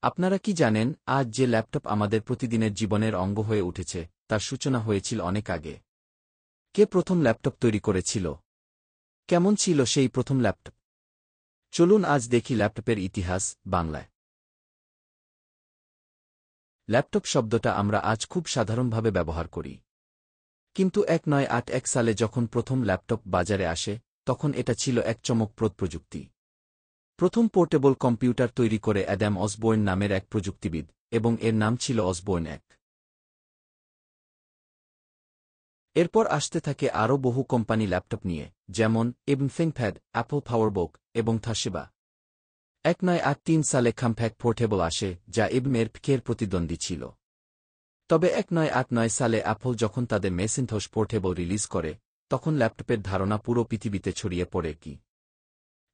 আপনারা কি জানেন, আজ যে ল্যাপটপ আমাদের প্রতিদিনের জীবনের অঙ্গ হয়ে উঠেছে, তার সূচনা হয়েছিল অনেক আগে। কে প্রথম ল্যাপটপ তৈরি করেছিল? কেমন ছিল সেই প্রথম ল্যাপটপ? চলুন আজ দেখি ল্যাপটপের ইতিহাস বাংলায়। ল্যাপটপ শব্দটা আমরা আজ খুব সাধারণভাবে ব্যবহার করি। কিন্তু 1981 সালে যখন প্রথম ল্যাপটপ বাজারে আসে, তখন এটা ছিল এক চমকপ্রদ প্রযুক্তি। প্রথম পোর্টেবল কম্পিউটার তৈরি করে অ্যাডাম অসবর্ন নামের এক প্রযুক্তিবিদ, এবং এর নাম ছিল অসবর্ন 1। এরপর আসতে থাকে আরও বহু কোম্পানি ল্যাপটপ নিয়ে, যেমন ইবন থিংকপ্যাড, অ্যাপল পাওয়ারবোক এবং থাশিবা। 1983 সালে কম্প্যাক্ট পোর্টেবল আসে, যা ইবনের পিকের প্রতিদ্বন্দ্বী ছিল। তবে 1989 সালে অ্যাপল যখন তাদের ম্যাকিনটশ পোর্টেবল রিলিজ করে, তখন ল্যাপটপের ধারণা পুরো পৃথিবীতে ছড়িয়ে পড়ে কি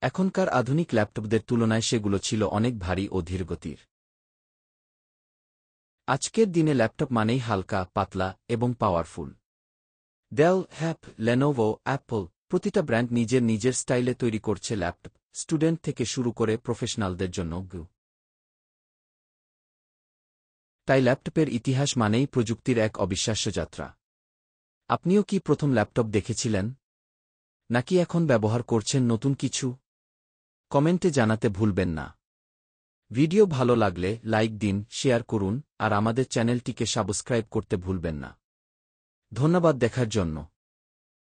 এখনকার আধুনিক ল্যাপটপদের তুলনায় সেগুলো ছিল অনেক ভারী ও ধীরগতির। আজকের দিনে ল্যাপটপ মানেই হালকা, পাতলা এবং পাওয়ারফুল। ডেল, হ্যাপ, লেনোভো, অ্যাপল প্রতিটা ব্র্যান্ড নিজের নিজের স্টাইলে তৈরি করছে ল্যাপটপ, স্টুডেন্ট থেকে শুরু করে প্রফেশনালদের জন্য। তাই ল্যাপটপের ইতিহাস মানেই প্রযুক্তির এক অবিশ্বাস্য যাত্রা। আপনিও কি প্রথম ল্যাপটপ দেখেছিলেন? নাকি এখন ব্যবহার করছেন নতুন কিছু? কমেন্টে জানাতে ভুলবেন না। ভিডিও ভালো লাগলে লাইক দিন, শেয়ার করুন, আর আমাদের চ্যানেলটিকে সাবস্ক্রাইব করতে ভুলবেন না। ধন্যবাদ দেখার জন্য।